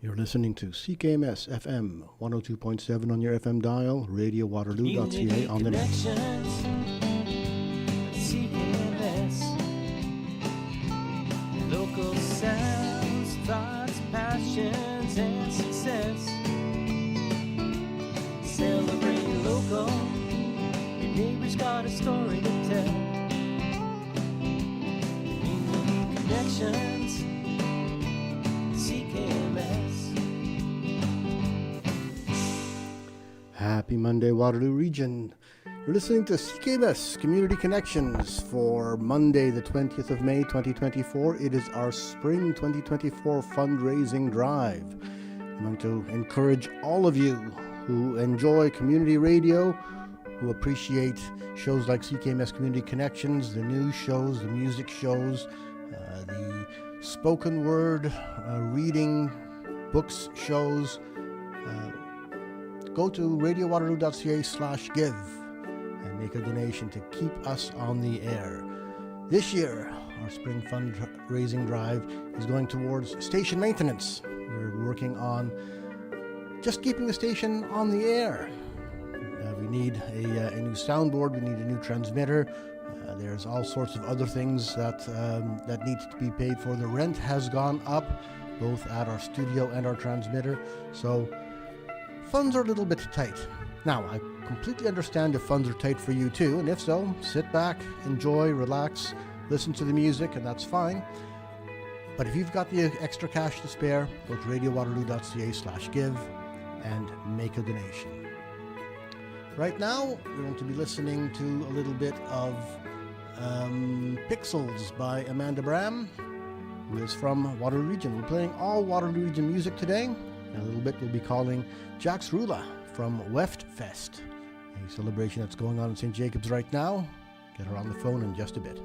You're listening to CKMS FM 102.7 on your FM dial, radiowaterloo.ca on the net. CKMS. Local sounds, thoughts, passions, and success. Celebrate local. Your neighbor's got a story to tell. Community connections. CKMS. Happy Monday, Waterloo Region. You're listening to CKMS Community Connections for Monday, the 20th of May, 2024. It is our Spring 2024 fundraising drive. I want to encourage all of you who enjoy community radio, who appreciate shows like CKMS Community Connections, the news shows, the music shows, the spoken word, reading, books, shows. Go to radiowaterloo.ca/give and make a donation to keep us on the air. This year, our spring fundraising drive is going towards station maintenance. We're working on just keeping the station on the air. We need a new soundboard, we need a new transmitter. There's all sorts of other things that need to be paid for. The rent has gone up, both at our studio and our transmitter. So funds are a little bit tight. Now, I completely understand if funds are tight for you too, and if so, sit back, enjoy, relax, listen to the music, and that's fine. But if you've got the extra cash to spare, go to radiowaterloo.ca/give and make a donation. Right now, we're going to be listening to a little bit of Pixels by Amanda Bram, who is from Waterloo Region. We're playing all Waterloo Region music today. In a little bit, we'll be calling Jax Rula from WEFTfest, a celebration that's going on in St. Jacobs right now. Get her on the phone in just a bit.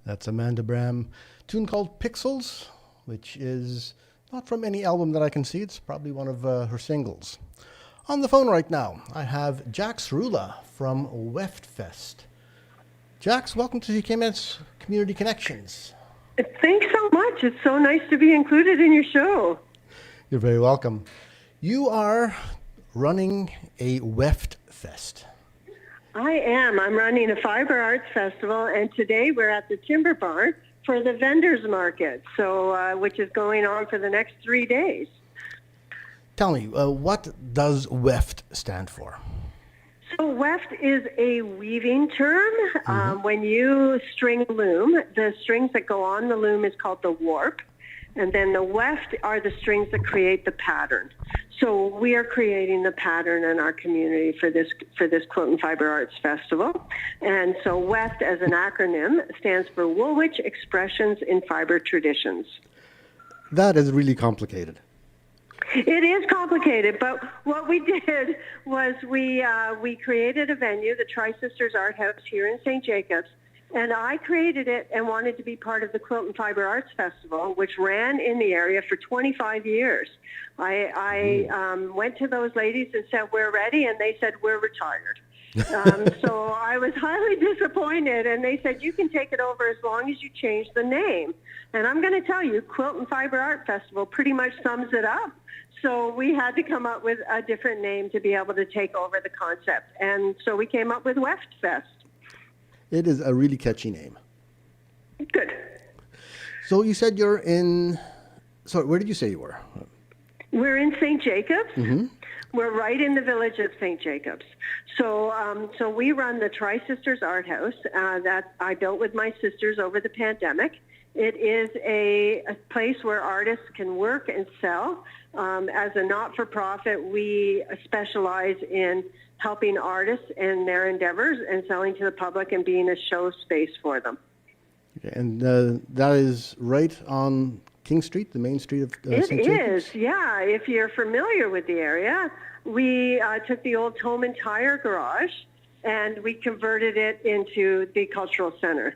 That's Amanda Bram, tune called Pixels, which is not from any album that I can see. It's probably one of her singles. On the phone right now, I have Jax Rula from WEFTfest. Jax, welcome to CKMS Community Connections. Thanks so much. It's so nice to be included in your show. You're very welcome. You are running a WEFTfest. I am. I'm running a fiber arts festival, and today we're at the Timber Barn for the vendors market, so which is going on for the next 3 days. Tell me, what does WEFT stand for? So weft is a weaving term. When you string loom, the strings that go on the loom is called the warp. And then the weft are the strings that create the pattern. So we are creating the pattern in our community for this Quilt and Fiber Arts Festival. And so WEFT as an acronym stands for Woolwich Expressions in Fiber Traditions. That is really complicated. It is complicated, but what we did was we created a venue, the Tri-Sisters Art House here in St. Jacobs, and I created it and wanted to be part of the Quilt and Fiber Arts Festival, which ran in the area for 25 years. I went to those ladies and said, we're ready, and they said, we're retired. So I was highly disappointed, and they said, you can take it over as long as you change the name. And I'm going to tell you, Quilt and Fiber Art Festival pretty much sums it up. So we had to come up with a different name to be able to take over the concept. And so we came up with WEFTfest. It is a really catchy name. Good. So you said you're in... Sorry, where did you say you were? We're in St. Jacobs. Mm-hmm. We're right in the village of St. Jacobs. So we run the Tri-Sisters Art House that I built with my sisters over the pandemic. It is a place where artists can work and sell. As a not-for-profit, we specialize in helping artists in their endeavors and selling to the public and being a show space for them. Okay, and that is right on King Street, the main street of St. Jacobs? It is, yeah. If you're familiar with the area, we took the old Toman Tire Garage and we converted it into the cultural center.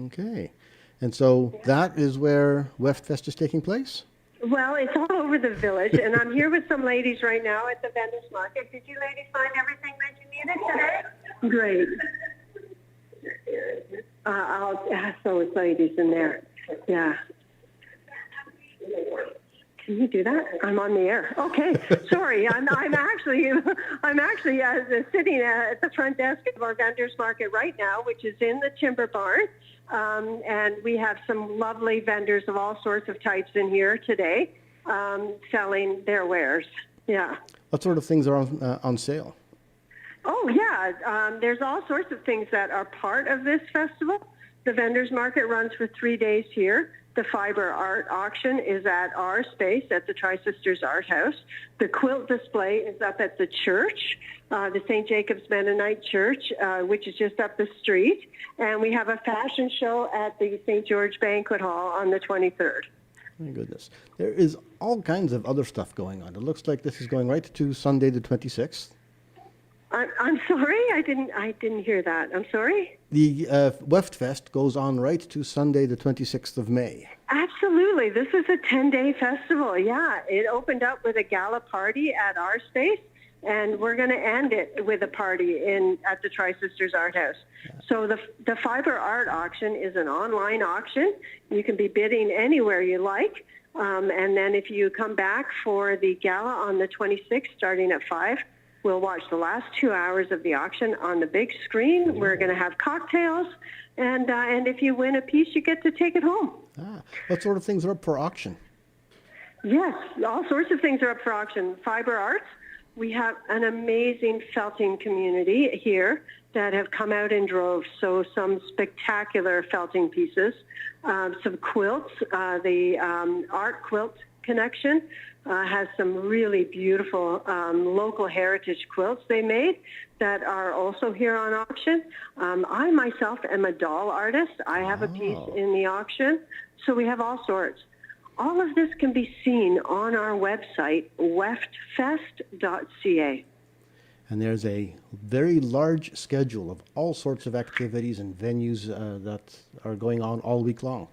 Okay. And so that is where WEFTfest is taking place? Well, it's all over the village, and I'm here with some ladies right now at the vendors market. Did you ladies find everything that you needed today? Great. I'll ask those ladies in there. Yeah. Can you do that? I'm on the air. Okay. Sorry. I'm actually sitting at the front desk of our vendors market right now, which is in the Timber Barn. And we have some lovely vendors of all sorts of types in here today selling their wares. Yeah. What sort of things are on sale? Oh, yeah. There's all sorts of things that are part of this festival. The vendors market runs for 3 days here. The fiber art auction is at our space at the Tri-Sisters Art House. The quilt display is up at the church, the St. Jacobs Mennonite Church, which is just up the street. And we have a fashion show at the St. George Banquet Hall on the 23rd. My goodness. There is all kinds of other stuff going on. It looks like this is going right to Sunday the 26th. I'm sorry, I didn't hear that. I'm sorry. The WEFTfest goes on right to Sunday the 26th of May. Absolutely. This is a 10-day festival. Yeah, it opened up with a gala party at our space, and we're going to end it with a party at the Tri-Sisters Art House. Yeah. So the fiber art auction is an online auction. You can be bidding anywhere you like. And then if you come back for the gala on the 26th, starting at 5, we'll watch the last 2 hours of the auction on the big screen. We're going to have cocktails, and if you win a piece, you get to take it home. What sort of things are up for auction? Yes, all sorts of things are up for auction. Fiber arts, we have an amazing felting community here that have come out in droves. So some spectacular felting pieces, some quilts, the Art Quilt Connection has some really beautiful local heritage quilts they made that are also here on auction. I myself am a doll artist. I have a piece in the auction. So we have all sorts. All of this can be seen on our website, weftfest.ca. And there's a very large schedule of all sorts of activities and venues that are going on all week long.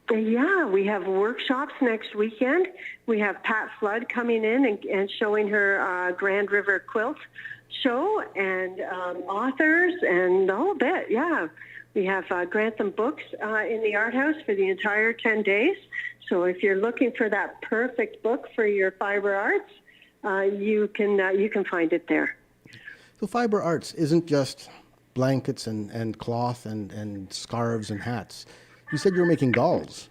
Yeah, we have workshops next weekend. We have Pat Flood coming in and showing her Grand River Quilt show, and authors and the whole bit. Yeah, we have Grantham Books in the Art House for the entire 10 days. So if you're looking for that perfect book for your fiber arts, you can find it there. So fiber arts isn't just blankets and cloth and scarves and hats. You said you were making dolls.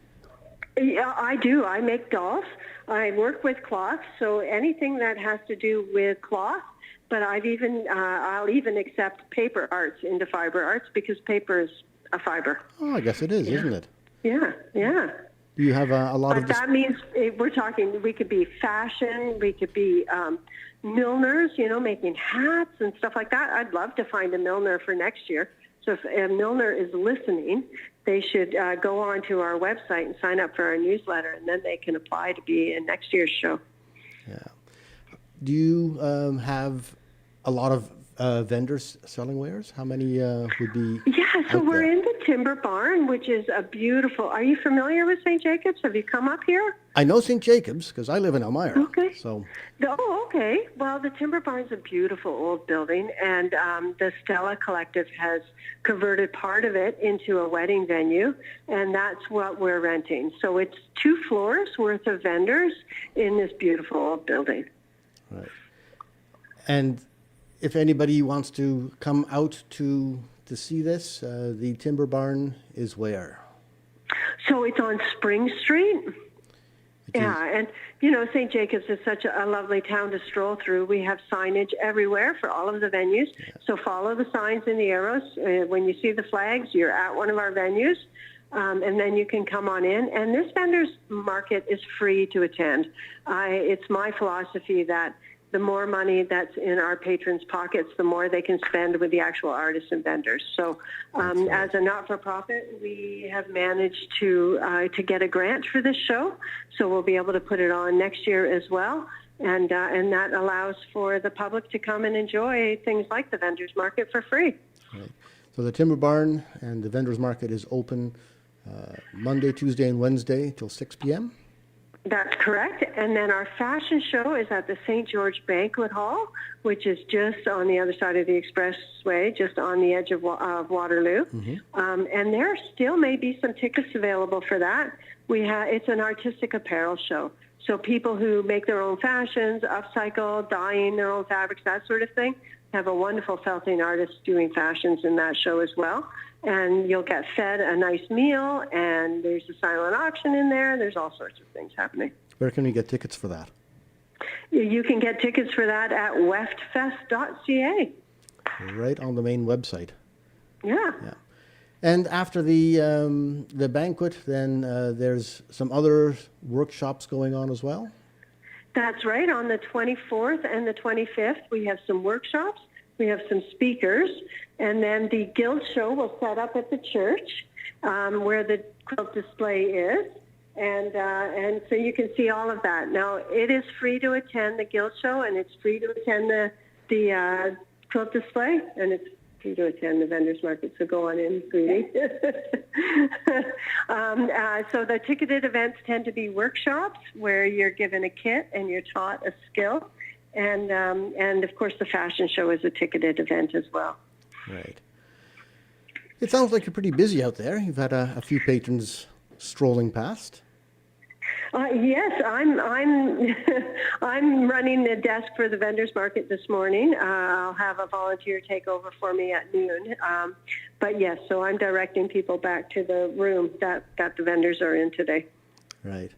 Yeah, I do. I make dolls. I work with cloth, so anything that has to do with cloth. But I'll even accept paper arts into fiber arts because paper is a fiber. Oh, I guess it is, isn't it? Yeah, yeah. Do you have a lot But of... that means we're talking, we could be fashion, we could be milliners, making hats and stuff like that. I'd love to find a milliner for next year. So if a milliner is listening, they should go on to our website and sign up for our newsletter, and then they can apply to be in next year's show. Yeah. Do you have a lot of vendors selling wares? How many would be So out we're there? in the Timber Barn, which is a beautiful... Are you familiar with St. Jacobs? Have you come up here? I know St. Jacobs because I live in Elmira. Okay. So, Oh, okay. Well, the Timber Barn's a beautiful old building, and the Stella Collective has converted part of it into a wedding venue, and that's what we're renting. So it's 2 floors worth of vendors in this beautiful old building. right. And if anybody wants to come out to see this, the Timber Barn is where? So it's on Spring Street. It Yeah, and St. Jacobs is such a lovely town to stroll through. We have signage everywhere for all of the venues. Yeah. So follow the signs and the arrows. When you see the flags, you're at one of our venues, and then you can come on in. And this vendors market is free to attend. It's my philosophy that the more money that's in our patrons' pockets, the more they can spend with the actual artists and vendors. So as a not-for-profit, we have managed to get a grant for this show. So we'll be able to put it on next year as well. And that allows for the public to come and enjoy things like the vendors market for free. Right. So the Timber Barn and the Vendors Market is open Monday, Tuesday, and Wednesday till 6 p.m.? That's correct. And then our fashion show is at the St. George Banquet Hall, which is just on the other side of the expressway, just on the edge of Waterloo. Mm-hmm. And there still may be some tickets available for that. It's an artistic apparel show. So people who make their own fashions, upcycle, dyeing their own fabrics, that sort of thing, have a wonderful felting artist doing fashions in that show as well. And you'll get fed a nice meal, and there's a silent auction in there. There's all sorts of things happening. Where can we get tickets for that? You can get tickets for that at WEFTfest.ca. Right on the main website. Yeah. Yeah. And after the banquet, then there's some other workshops going on as well? That's right. On the 24th and the 25th, we have some workshops. We have some speakers. And then the Guild Show will set up at the church where the quilt display is. And so you can see all of that. Now, it is free to attend the Guild Show, and it's free to attend the quilt display, and it's free to attend the vendors market. So go on in, sweetie. So the ticketed events tend to be workshops where you're given a kit and you're taught a skill. And of course, the fashion show is a ticketed event as well. Right. It sounds like you're pretty busy out there. You've had a few patrons strolling past. Yes, I'm I'm running the desk for the vendors market this morning. I'll have a volunteer take over for me at noon. But yes, so I'm directing people back to the room that the vendors are in today. Right.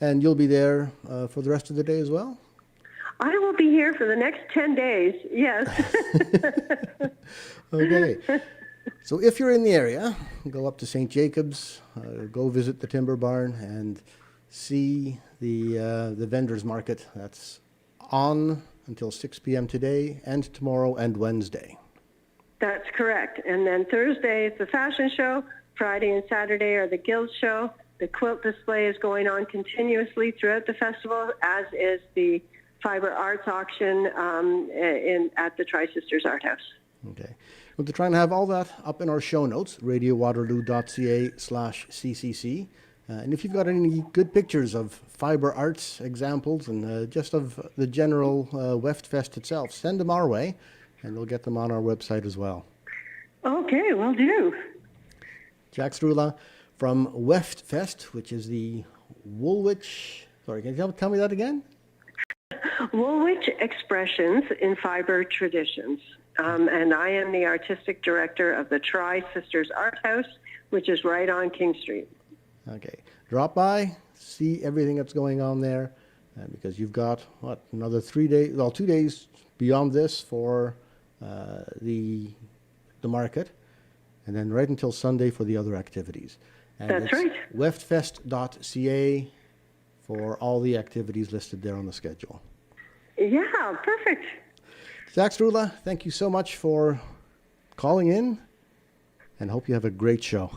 And you'll be there for the rest of the day as well? I will be here for the next 10 days, yes. Okay. So if you're in the area, go up to St. Jacobs, go visit the Timber Barn, and see the vendors market. That's on until 6 p.m. today and tomorrow and Wednesday. That's correct. And then Thursday is the fashion show. Friday and Saturday are the Guild Show. The quilt display is going on continuously throughout the festival, as is the fiber arts auction at the Tri-Sisters Art House. Okay. We'll try and have all that up in our show notes, radiowaterloo.ca/ccc. And if you've got any good pictures of fiber arts examples and just of the general WEFTfest itself, send them our way, and we'll get them on our website as well. Okay, will do. Jax Rula from WEFTfest, which is the Woolwich... Sorry, can you tell me that again? Woolwich Expressions in Fiber Traditions. And I am the artistic director of the Tri-Sisters Art House, which is right on King Street. Okay. Drop by, see everything that's going on there, because you've got, another 3 days, 2 days beyond this for the market, and then right until Sunday for the other activities. And That's it's right. weftfest.ca for all the activities listed there on the schedule. Yeah, perfect. Jax Rula, thank you so much for calling in, and hope you have a great show.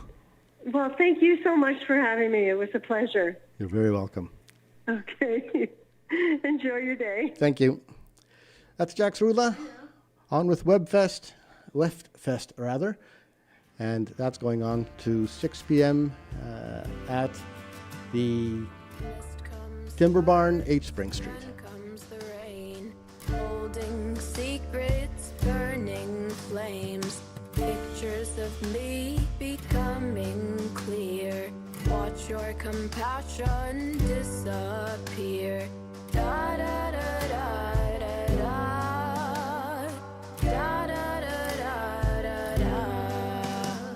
Well, thank you so much for having me. It was a pleasure. You're very welcome. Okay. Enjoy your day. Thank you. That's Jax Rula, on with WEFTfest, and that's going on to 6 p.m. At the Timber Barn, 8 Spring Street. Comes the rain, holding secrets, burning flames, pictures of me becoming clear. Watch your compassion disappear. Da da da da da da da da da da da.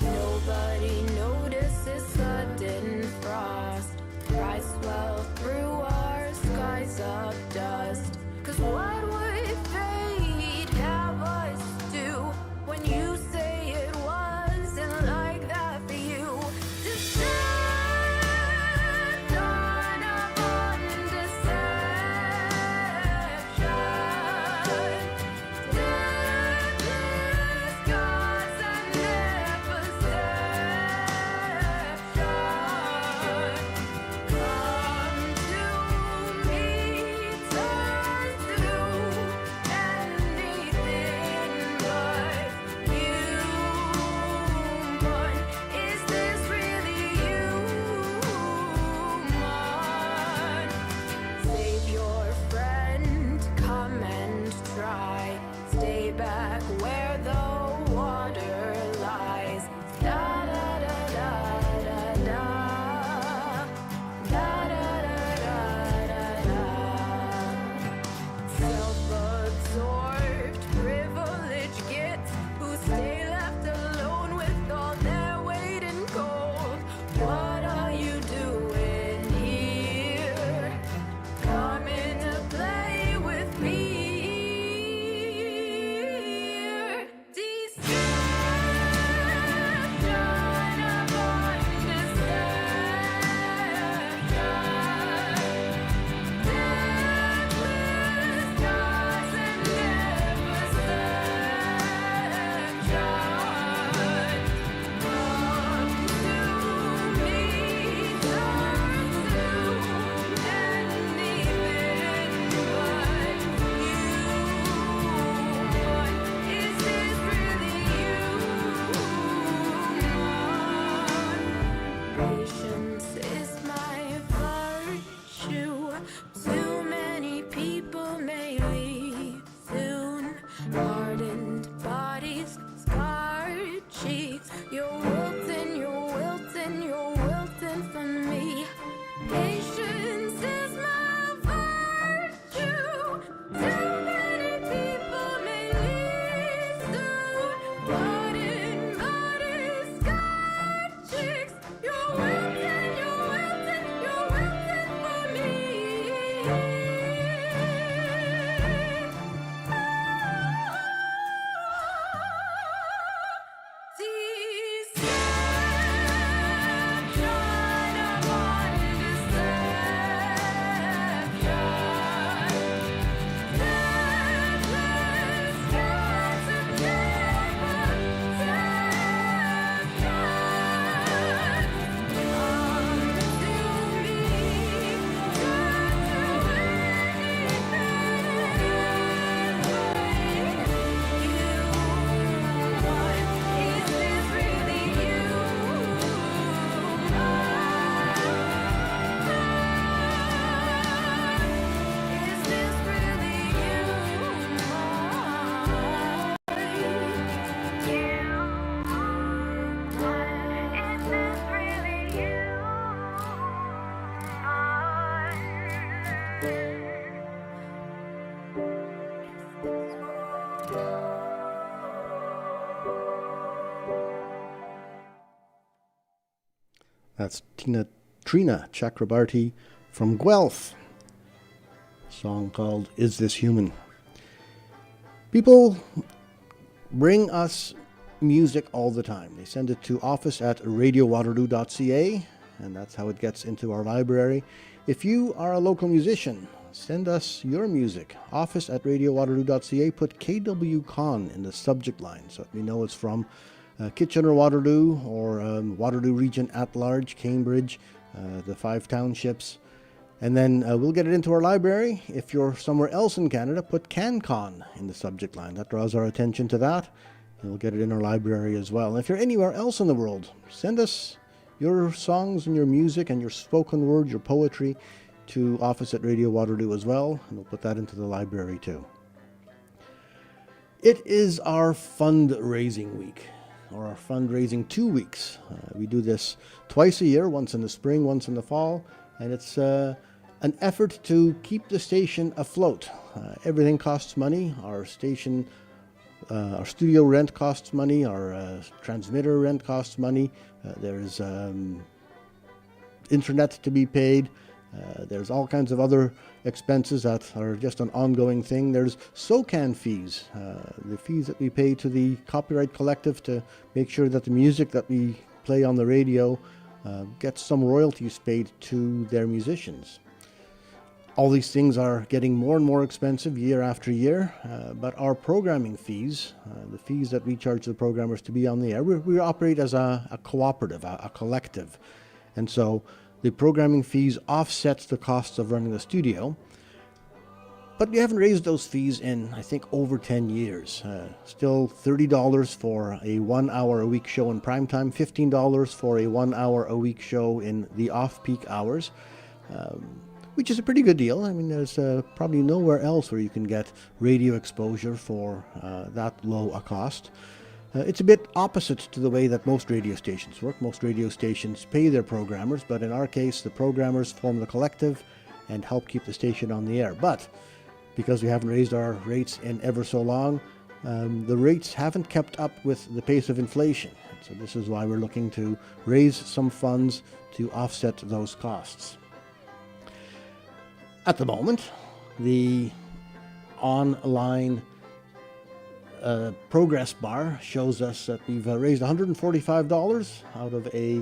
Nobody notices sudden frost. Rise swell through our skies of dust. 'Cause what would fate have us do when you say it wasn't like that for you? To stand on upon deception, deathless gods and their perception. Come to me, turn to anything but human. Is this really human? Save your friend, come and try. Stay back where the water lies. Da da da da da da. Da da da da da da. Self-absorbed, privileged gits who stay left alone with all their weight and cold. What are you doing here? Come in to play with me. Deception upon deception. Deathless gods and their perception. Come to me, turn to anything but human. Is this really human? Patience is my virtue. Too many people may leave soon. Hardened bodies, scarred cheeks. You're wilting, you're wilting, you're wilting for me. Patience is my virtue. Too many people may leave soon. Hardened bodies, scarred cheeks. You're wilting, you're wilting, you're wilting for me. That's Trina Chakrabarti from Guelph. A song called Is This Human? People bring us music all the time. They send it to office@radiowaterloo.ca, and that's how it gets into our library. If you are a local musician, send us your music. Office@radiowaterloo.ca. Put KWCon in the subject line so that we know it's from Kitchener-Waterloo or Waterloo region at large, Cambridge, the 5 townships. And then we'll get it into our library. If you're somewhere else in Canada, put CanCon in the subject line. That draws our attention to that. And we'll get it in our library as well. And if you're anywhere else in the world, send us your songs and your music and your spoken word, your poetry, to Office@Radio Waterloo as well. And we'll put that into the library too. It is our fundraising week, or our fundraising 2 weeks. We do this twice a year, once in the spring, once in the fall. And it's an effort to keep the station afloat. Everything costs money. Our station, our studio rent costs money. Our transmitter rent costs money. There's internet to be paid. There's all kinds of other expenses that are just an ongoing thing. There's SOCAN fees, the fees that we pay to the Copyright Collective to make sure that the music that we play on the radio gets some royalties paid to their musicians. All these things are getting more and more expensive year after year, but our programming fees, the fees that we charge the programmers to be on the air, we operate as a cooperative, a collective. And so the programming fees offsets the costs of running the studio. But we haven't raised those fees in, I think, over 10 years. Still $30 for a 1 hour a week show in primetime, $15 for a 1 hour a week show in the off-peak hours, which is a pretty good deal. I mean, there's probably nowhere else where you can get radio exposure for that low a cost. It's a bit opposite to the way that most radio stations work. Most radio stations pay their programmers, but in our case, the programmers form the collective and help keep the station on the air. But because we haven't raised our rates in ever so long, the rates haven't kept up with the pace of inflation. So this is why we're looking to raise some funds to offset those costs. At the moment, the online progress bar shows us that we've raised $145 out of a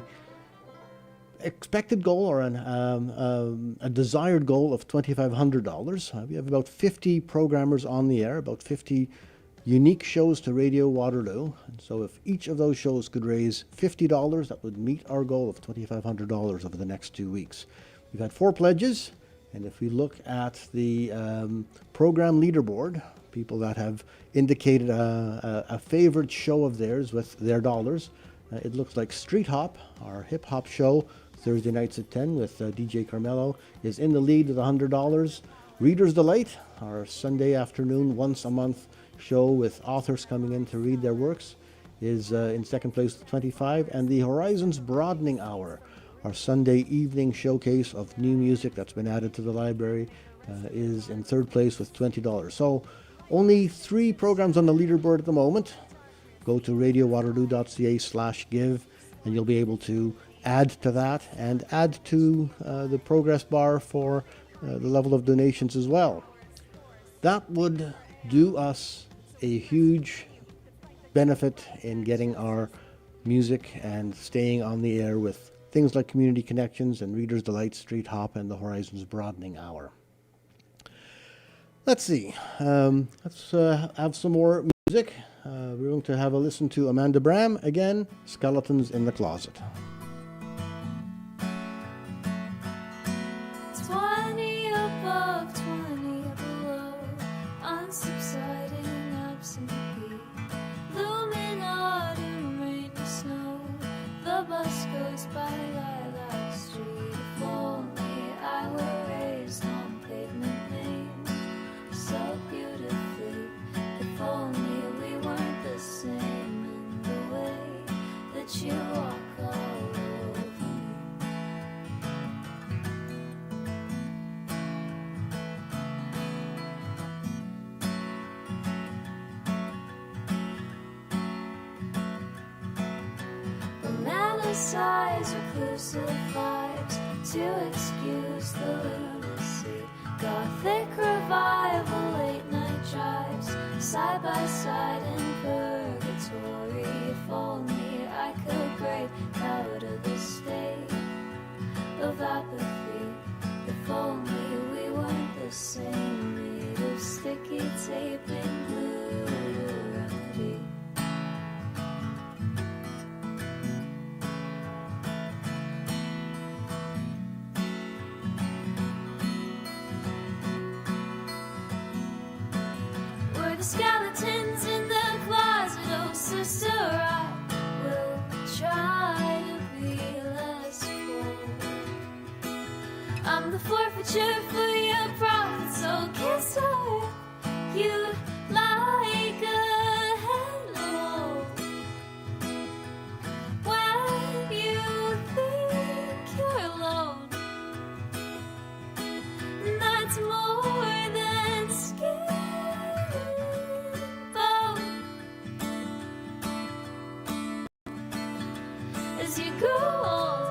expected goal, or a desired goal of $2,500. We have about 50 programmers on the air, about 50 unique shows to Radio Waterloo. And so if each of those shows could raise $50, that would meet our goal of $2,500 over the next 2 weeks. We've had 4 pledges. And if we look at the program leaderboard, people that have indicated a favorite show of theirs with their dollars, it looks like Street Hop, our hip-hop show, Thursday nights at 10 with DJ Carmelo, is in the lead with $100. Reader's Delight, our Sunday afternoon, once a month show with authors coming in to read their works, is in second place with $25. And the Horizons Broadening Hour, our Sunday evening showcase of new music that's been added to the library, is in third place with $20. So only 3 programs on the leaderboard at the moment. Go to radiowaterloo.ca/give and you'll be able to add to that and add to the progress bar for the level of donations as well. That would do us a huge benefit in getting our music and staying on the air with things like Community Connections and Reader's Delight, Street Hop, and the Horizons Broadening Hour. Let's see. Let's have some more music. We're going to have a listen to Amanda Bram again, Skeletons in the Closet. 20 above, 20 below, unsubsiding absentee, looming autumn, rain and snow, the bus goes by Lilac Street. If only I were raised on pavement names so beautifully, if only we weren't the same in the way that you walk all over me. Banana size are clear. exclusive vibes to excuse the lunacy. Gothic revival, late night drives, side by side in purgatory. If only I could break out of this state of apathy. If only we weren't the same, made of sticky tape and glue to remedy. We're the skeletons in the closet, oh sister, I will try to be less cold. I'm the forfeiture for your profit, so kiss her. You'd like a hello when you think you're alone. That's more than skin and bone. As you grow old,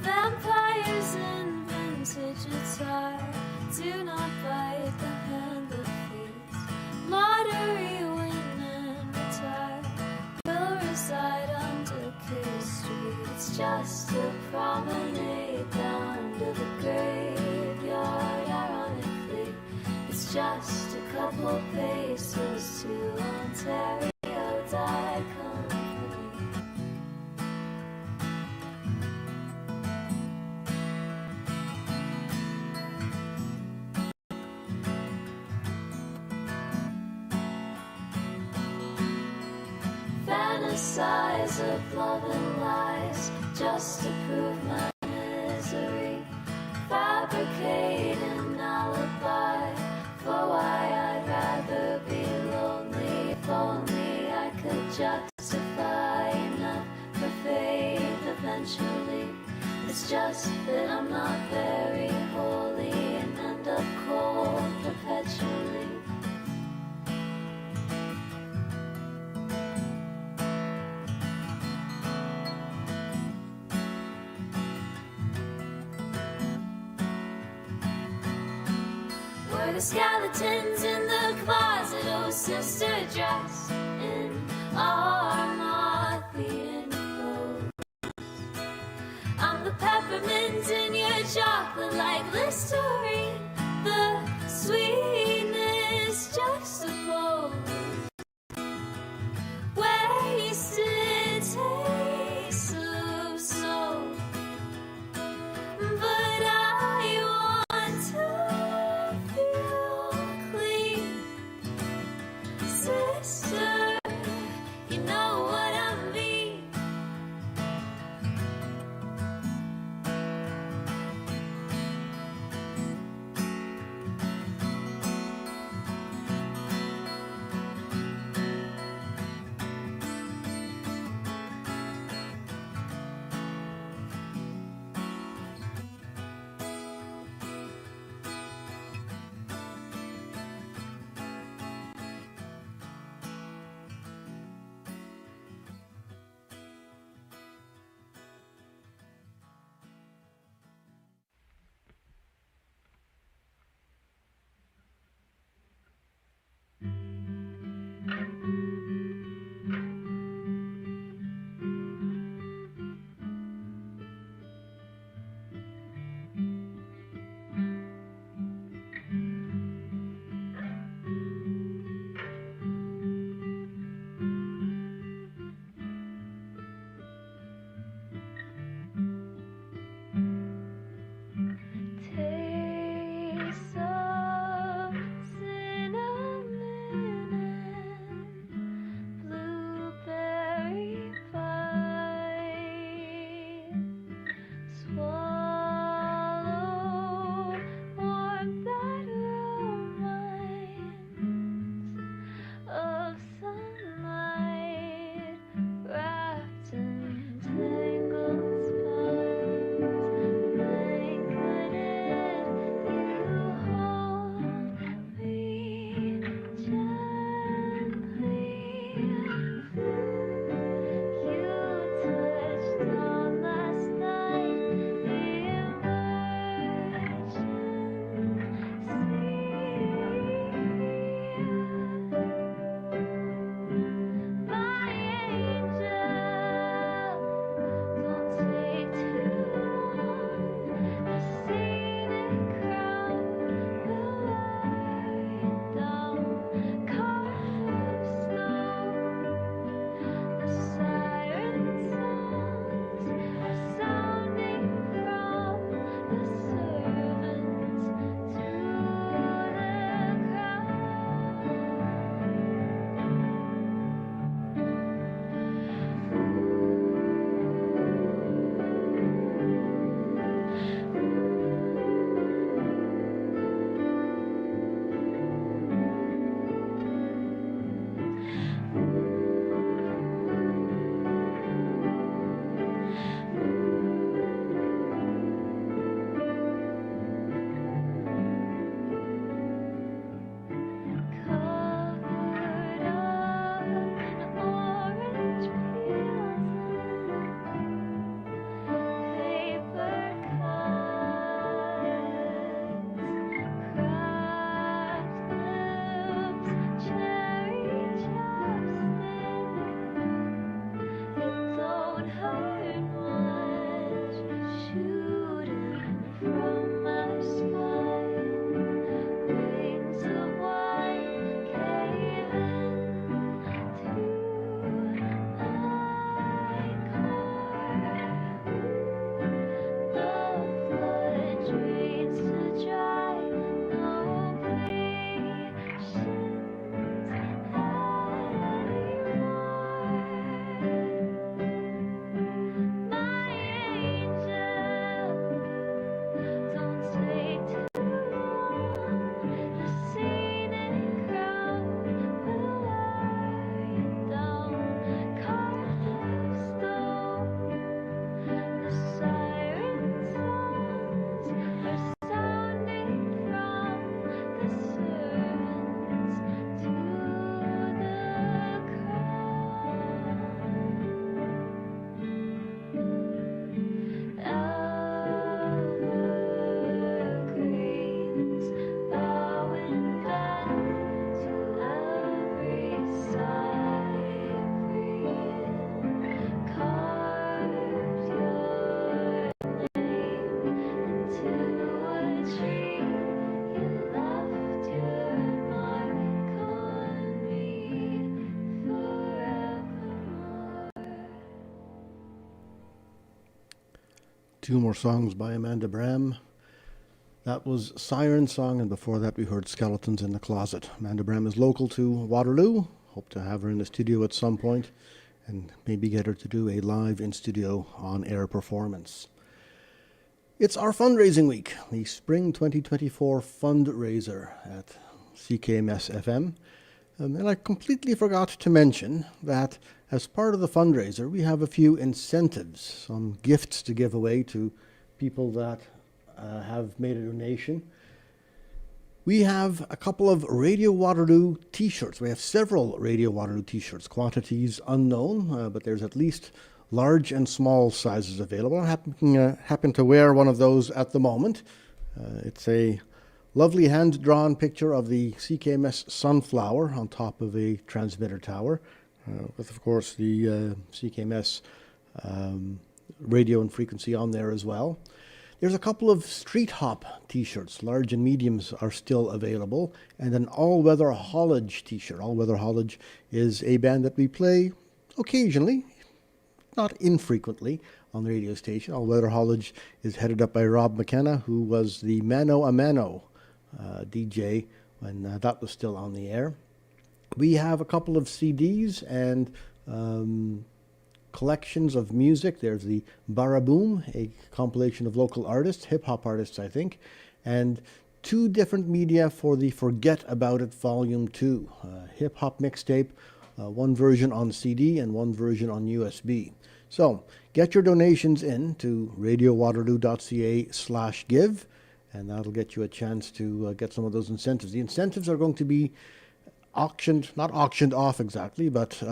vampires in vintage attire do not bite the hand that feeds. Lottery win and retire will reside on Decay Street. It's just a promenade down to the graveyard. Ironically, it's just a couple paces to Ontario Die Company. Fantasize of love and lies just to prove my misery. Fabricate an alibi for why I'd rather be lonely. If only I could justify enough for faith eventually. It's just that I'm not very holy and end up cold perpetually. We're the skeletons in the closet, oh sister, dressed in our Mothian clothes. I'm the peppermint in your chocolate like Listerine, the sweetness juxtaposed. Wasted taste of soul, but I want to feel clean. Sister, you know what I mean. Two more songs by Amanda Bram. That was Siren Song, and before that we heard Skeletons in the Closet. Amanda Bram is local to Waterloo. Hope to have her in the studio at some point and maybe get her to do a live in-studio on-air performance. It's our fundraising week, the Spring 2024 Fundraiser at CKMS FM. And I completely forgot to mention that as part of the fundraiser, we have a few incentives, some gifts to give away to people that have made a donation. We have a couple of Radio Waterloo t-shirts. We have several Radio Waterloo t-shirts, quantities unknown, but there's at least large and small sizes available. I happen to wear one of those at the moment. It's a lovely hand-drawn picture of the CKMS sunflower on top of a transmitter tower, with, of course, the CKMS radio and frequency on there as well. There's a couple of Street Hop t-shirts, large and mediums are still available, and an All Weather Haulage t-shirt. All Weather Haulage is a band that we play occasionally, not infrequently, on the radio station. All Weather Haulage is headed up by Rob McKenna, who was the Mano a Mano DJ when that was still on the air. We have a couple of CDs and collections of music. There's the Baraboom, a compilation of local artists, hip-hop artists, I think, and two different media for the Forget About It Volume 2, hip-hop mixtape, one version on CD and one version on USB. So get your donations in to radiowaterloo.ca/give, and that'll get you a chance to get some of those incentives. The incentives are going to be not auctioned off exactly, but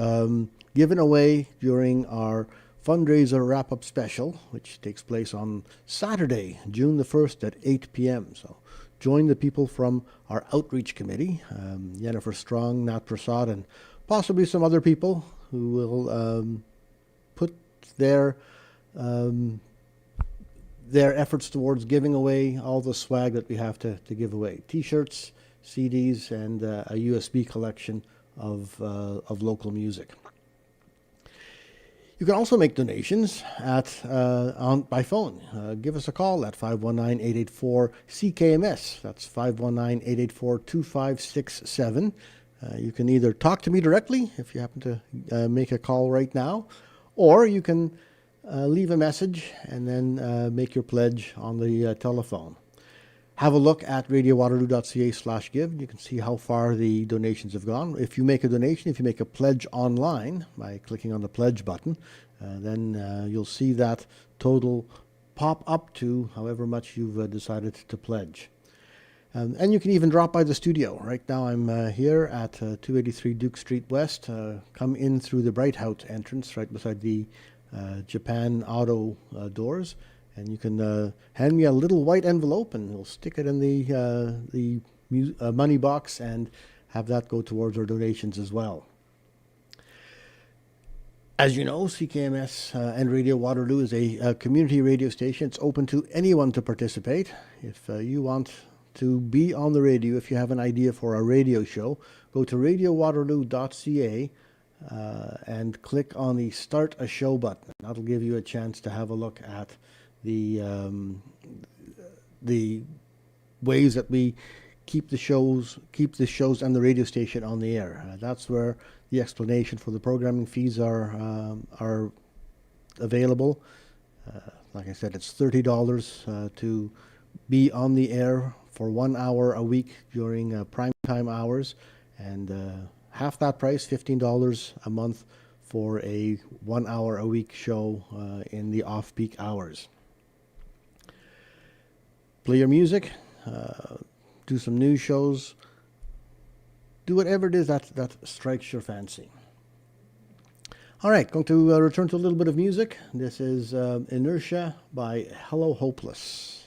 given away during our fundraiser wrap-up special, which takes place on Saturday, June the 1st at 8 p.m. So join the people from our outreach committee, Jennifer Strong, Nat Prasad, and possibly some other people who will put their efforts towards giving away all the swag that we have to give away. T-shirts, CDs, and a USB collection of local music. You can also make donations by phone. Give us a call at 519-884-CKMS. That's 519-884-2567. You can either talk to me directly if you happen to make a call right now, or you can leave a message and then make your pledge on the telephone. Have a look at radiowaterloo.ca/give. You can see how far the donations have gone. If you make a donation, if you make a pledge online by clicking on the pledge button, then you'll see that total pop up to however much you've decided to pledge. And you can even drop by the studio. Right now I'm here at 283 Duke Street West. Come in through the Bright House entrance right beside the Japan Auto doors. And you can hand me a little white envelope, and we'll stick it in the money box and have that go towards our donations as well. As you know, CKMS and Radio Waterloo is a community radio station. It's open to anyone to participate. If you want to be on the radio, if you have an idea for a radio show, go to radiowaterloo.ca and click on the Start a Show button. That'll give you a chance to have a look at the ways that we keep the shows and the radio station on the air. That's where the explanation for the programming fees are available. Like I said, it's $30 to be on the air for 1 hour a week during prime time hours, and half that price, $15 a month, for a 1 hour a week show in the off-peak hours. Play your music, do some news shows, do whatever it is that strikes your fancy. All right, going to return to a little bit of music. This is Inertia by Hello Hopeless.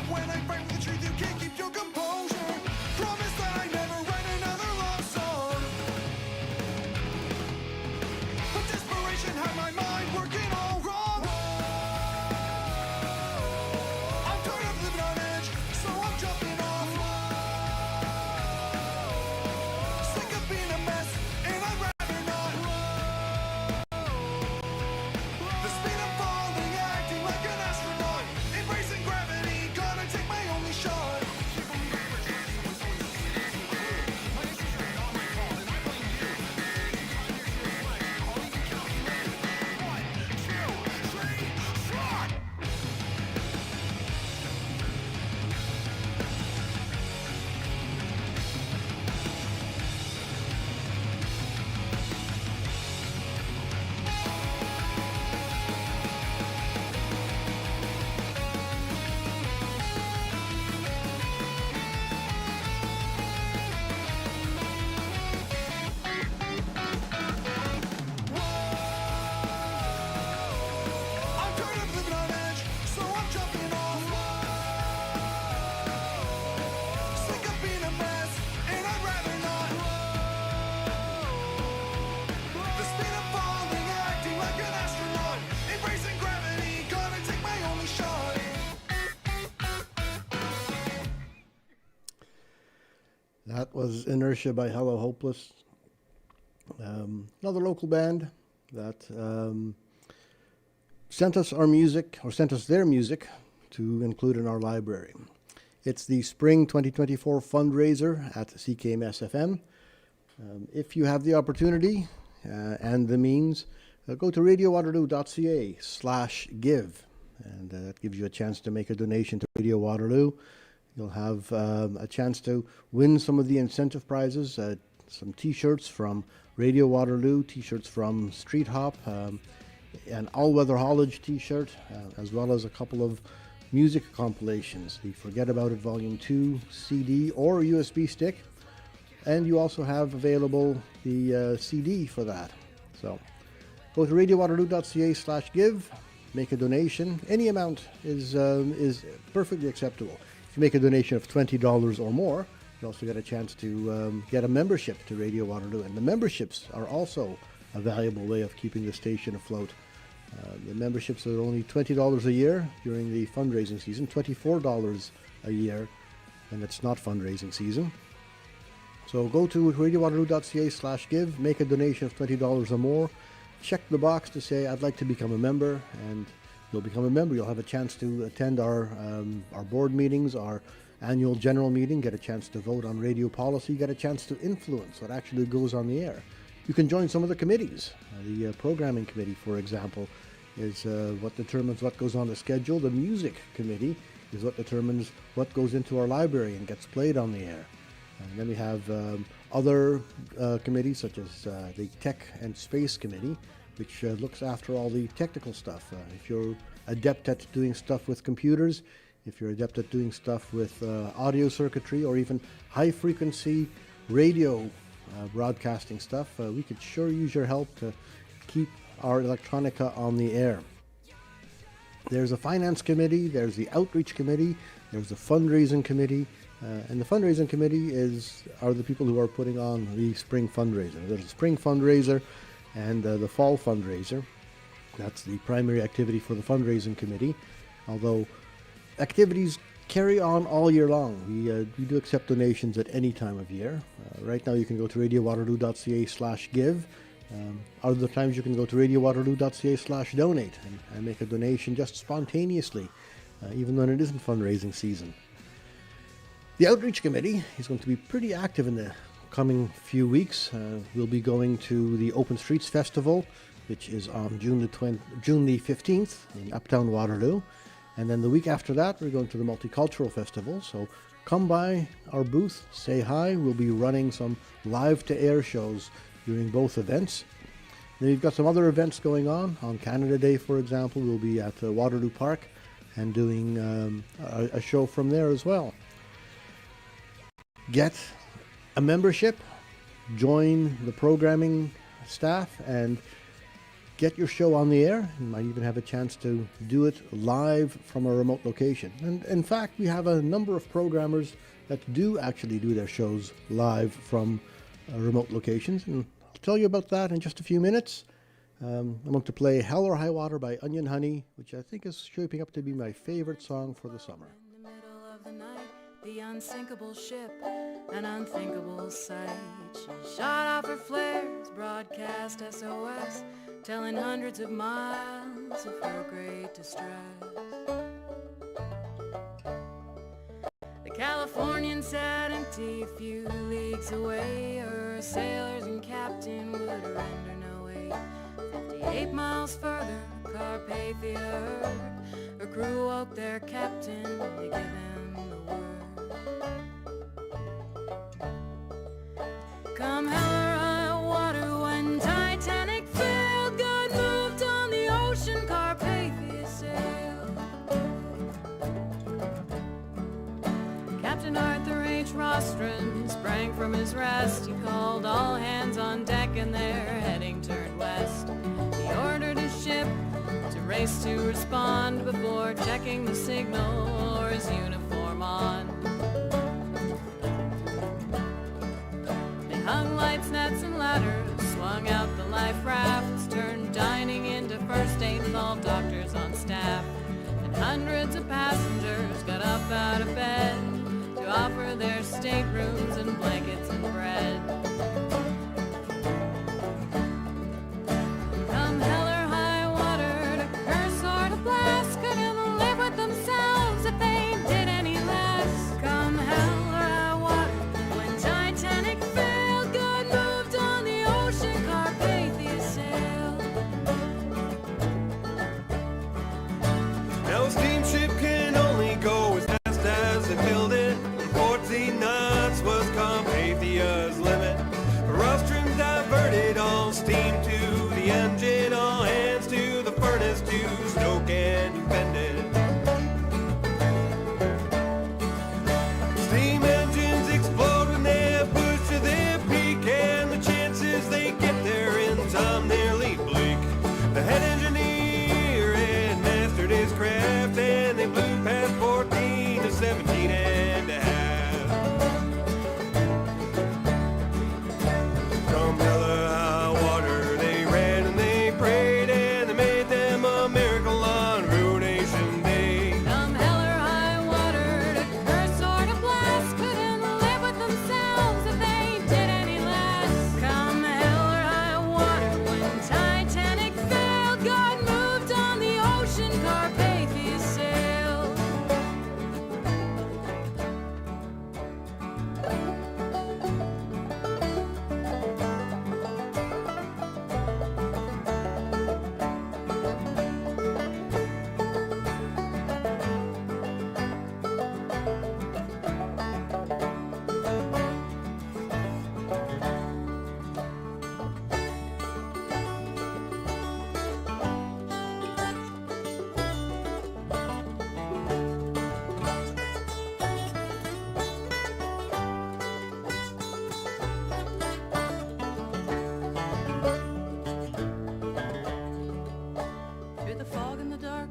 When I fight with the truth, you can't keep your composure. Promise that I never write another vision had my mind working all wrong. I'm tired of living on edge, so I'm jumping off. Sick of being a mess, and I'd rather not. The speed I'm falling, acting like an astronaut. Embracing gravity, gonna take my only shot. I'm tired of living on edge, so I'm jumping off. Sick of being a mess, and I'd rather not. The speed I'm falling, acting like an astronaut. Embracing gravity, gonna take my only shot. That was Inertia by Hello Hopeless. Another local band that sent us our music, or sent us their music, to include in our library. It's the Spring 2024 fundraiser at CKMS FM. If you have the opportunity and the means, go to radiowaterloo.ca/give, and that gives you a chance to make a donation to Radio Waterloo. You'll have a chance to win some of the incentive prizes, some T-shirts from Radio Waterloo, T-shirts from Street Hop, an All-Weather Haulage T-shirt, as well as a couple of music compilations, the Forget About It Volume 2 CD or USB stick, and you also have available the CD for that. So go to radiowaterloo.ca/give, make a donation. Any amount is perfectly acceptable. If you make a donation of $20 or more, you also get a chance to get a membership to Radio Waterloo. And the memberships are also a valuable way of keeping the station afloat. The memberships are only $20 a year during the fundraising season, $24 a year when it's not fundraising season. So go to radiowaterloo.ca/give, make a donation of $20 or more, check the box to say, I'd like to become a member, and you'll become a member. You'll have a chance to attend our board meetings, our annual general meeting, get a chance to vote on radio policy, get a chance to influence what actually goes on the air. You can join some of the committees. The programming committee, for example, is what determines what goes on the schedule. The music committee is what determines what goes into our library and gets played on the air. And then we have other committees, such as the Tech and Space Committee, which looks after all the technical stuff. If you're adept at doing stuff with computers, if you're adept at doing stuff with audio circuitry, or even high-frequency radio broadcasting stuff, we could sure use your help to keep our electronica on the air. There's a finance committee, there's the outreach committee, there's the fundraising committee, and the fundraising committee are the people who are putting on the spring fundraiser. There's a spring fundraiser and the fall fundraiser. That's the primary activity for the fundraising committee, although activities carry on all year long. We do accept donations at any time of year. Right now you can go to radiowaterloo.ca/give. Other times you can go to radiowaterloo.ca/donate and make a donation just spontaneously, even when it isn't fundraising season. The Outreach Committee is going to be pretty active in the coming few weeks. We'll be going to the Open Streets Festival, which is on June the 15th in Uptown Waterloo. And then the week after that, we're going to the Multicultural Festival. So come by our booth, say hi. We'll be running some live-to-air shows during both events. Then we've got some other events going on. On Canada Day, for example, we'll be at Waterloo Park and doing a show from there as well. Get a membership, join the programming staff, and get your show on the air. You might even have a chance to do it live from a remote location. And in fact, we have a number of programmers that do actually do their shows live from remote locations. And I'll tell you about that in just a few minutes. I'm going to play Hell or High Water by Onion Honey, which I think is shaping up to be my favorite song for the summer. In the middle of the night, the unsinkable ship, an unthinkable sight. She shot off her flares, broadcast SOS, telling hundreds of miles of her great distress. The Californian sat empty, a few leagues away. Her sailors and captain would render no aid. 58 miles further, Carpathia heard. Her crew woke their captain to give him the word. Come hell or high water, when Titanic failed, God moved on the ocean, Carpathia sailed. Captain Arthur H. Rostron sprang from his rest. He called all hands on deck and their heading turned west. He ordered his ship to race to respond before checking the signal or his uniform on. They hung lights, nets, and ladders, swung out the life rafts, turned dining into first aid with all doctors on staff. And hundreds of passengers got up out of bed to offer their staterooms and blankets and bread. Come hell or high water, to curse or to blast, couldn't live with themselves if they did any less. Come hell or high water, when Titanic failed, God moved on the ocean, Carpathia sailed. Now a steamship can only go as fast as they build it. 14 knots was Carpathia's limit. Rostrum diverted all steam to the engine, all hands to the furnace to stoke and bend it. Steam engines explode when they push to their peak, and the chances they get there in time nearly bleak. The head engineer had mastered his craft, and they blew past 14 to 17 and a half. Come hell or high water, they ran and they prayed, and they made them a miracle on Ruination Day. Come hell or high water, to curse or to blast, couldn't live with themselves if they did any less. Come hell or high water, when Titanic failed, God moved on the ocean, Carpathia sailed. Through the fog and the dark,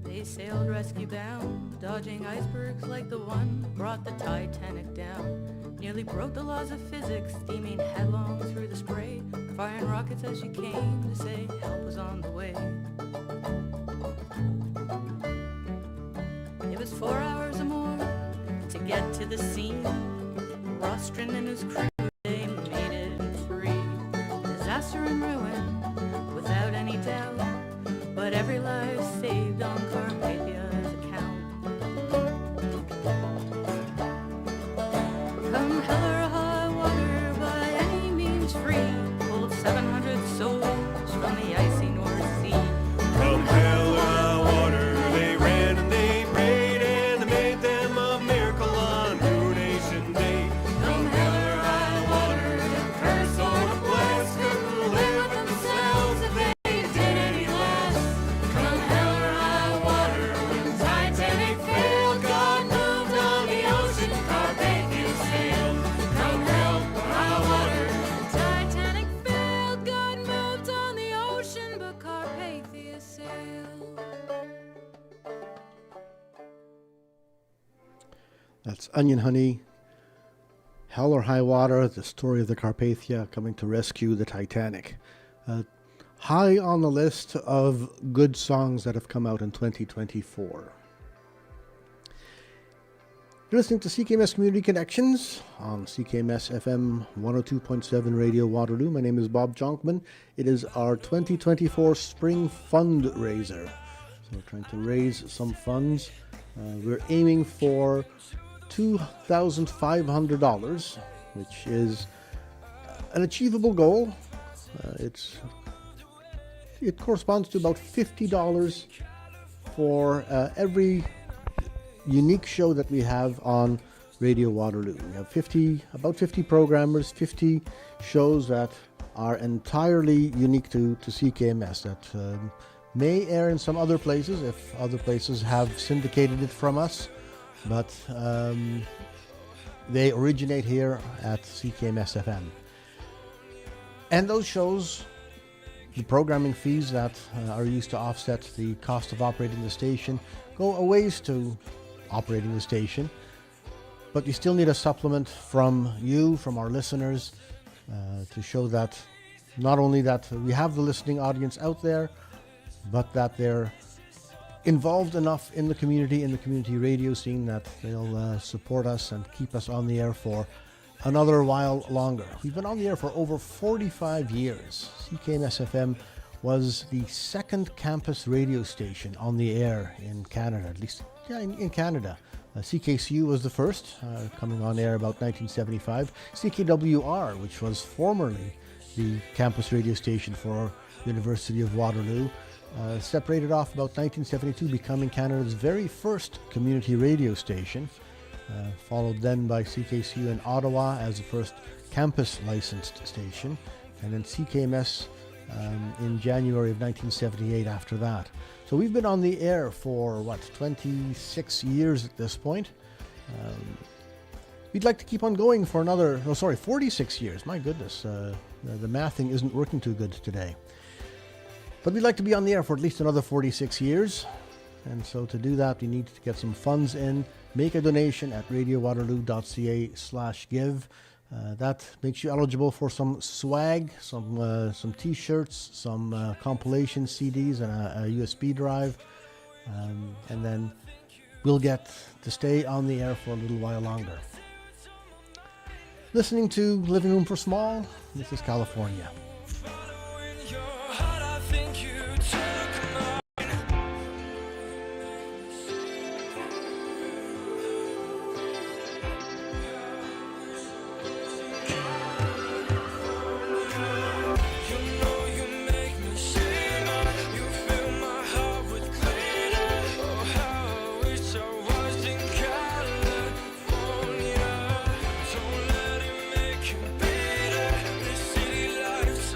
they sailed rescue bound, dodging icebergs like the one brought the Titanic down. Nearly broke the laws of physics, steaming headlong through the spray, firing rockets as she came to say help was on the way. It was 4 hours or more to get to the scene. Rostron and his crew, they made it in 3. Disaster and ruin, without any doubt, but every life saved on Carpathia's account. Come hell or high water, by any means free, pulled 700 souls from the icy North Sea. Come hell or high water, they ran and they prayed, and they made them a miracle on Ruination Day. Come hell or high water, to curse or to blast, couldn't live with themselves if they did any less. Come hell or high water, when Titanic failed, God moved on the ocean, Carpathia sailed. Come hell or high water, when Titanic failed, God moved on the ocean, but Carpathia sailed. That's Onion Honey, Hell or High Water, the story of the Carpathia coming to rescue the Titanic. high on the list of good songs that have come out in 2024. You're listening to CKMS Community Connections on CKMS FM 102.7 Radio Waterloo. My name is Bob Jonkman. It is our 2024 Spring Fundraiser. So we're trying to raise some funds. We're aiming for $2,500, which is an achievable goal. It corresponds to about $50 for every unique show that we have on Radio Waterloo. We have about 50 programmers, 50 shows that are entirely unique to CKMS that may air in some other places if other places have syndicated it from us, but they originate here at CKMS FM. And those shows, the programming fees that are used to offset the cost of operating the station, go a ways to operating the station, but you still need a supplement from you, from our listeners, to show that not only that we have the listening audience out there, but that they're involved enough in the community radio scene, that they'll support us and keep us on the air for another while longer. We've been on the air for over 45 years. CKMS FM was the second campus radio station on the air in Canada, at least in Canada. CKCU was the first, coming on air about 1975. CKWR, which was formerly the campus radio station for University of Waterloo, separated off about 1972, becoming Canada's very first community radio station, followed then by CKCU in Ottawa as the first campus licensed station, and then CKMS in January of 1978 after that. So we've been on the air for, 26 years at this point. We'd like to keep on going for 46 years. My goodness, the mathing isn't working too good today. But we'd like to be on the air for at least another 46 years. And so to do that, we need to get some funds in. Make a donation at radiowaterloo.ca/give. That makes you eligible for some swag, some t-shirts, some compilation CDs, and a USB drive. And then we'll get to stay on the air for a little while longer. Listening to Living Room for Small, this is California. City lights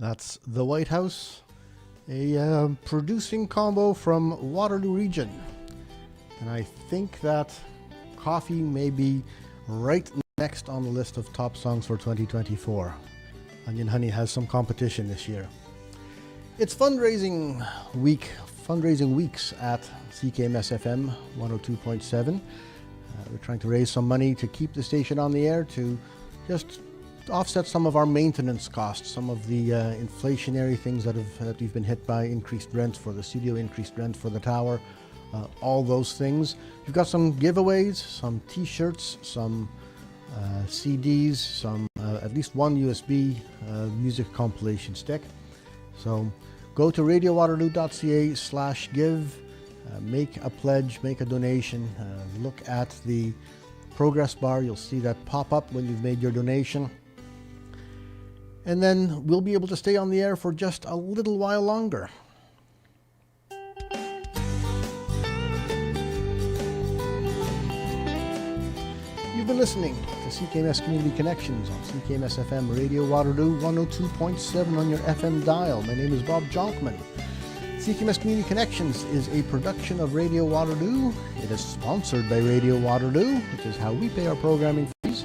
That's The White House, a producing combo from Waterloo region. And I think that coffee may be right next on the list of top songs for 2024. Onion Honey has some competition this year. It's fundraising weeks at CKMS FM 102.7. We're trying to raise some money to keep the station on the air, to just offset some of our maintenance costs, some of the inflationary things that we've been hit by, increased rent for the studio, increased rent for the tower, all those things. We've got some giveaways, some t-shirts, some CDs, some at least one USB music compilation stick. So go to radiowaterloo.ca/give, make a pledge, make a donation, look at the progress bar. You'll see that pop up when you've made your donation. And then we'll be able to stay on the air for just a little while longer. You've been listening to CKMS Community Connections on CKMS FM Radio Waterloo 102.7 on your FM dial. My name is Bob Jonkman. CKMS Community Connections is a production of Radio Waterloo. It is sponsored by Radio Waterloo, which is how we pay our programming fees.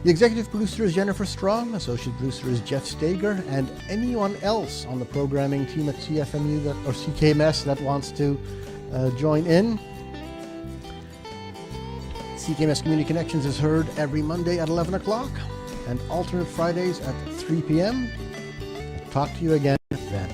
The executive producer is Jennifer Strong, associate producer is Jeff Stager, and anyone else on the programming team at CFMU or CKMS that wants to join in. CKMS Community Connections is heard every Monday at 11 o'clock and alternate Fridays at 3 p.m. Talk to you again then.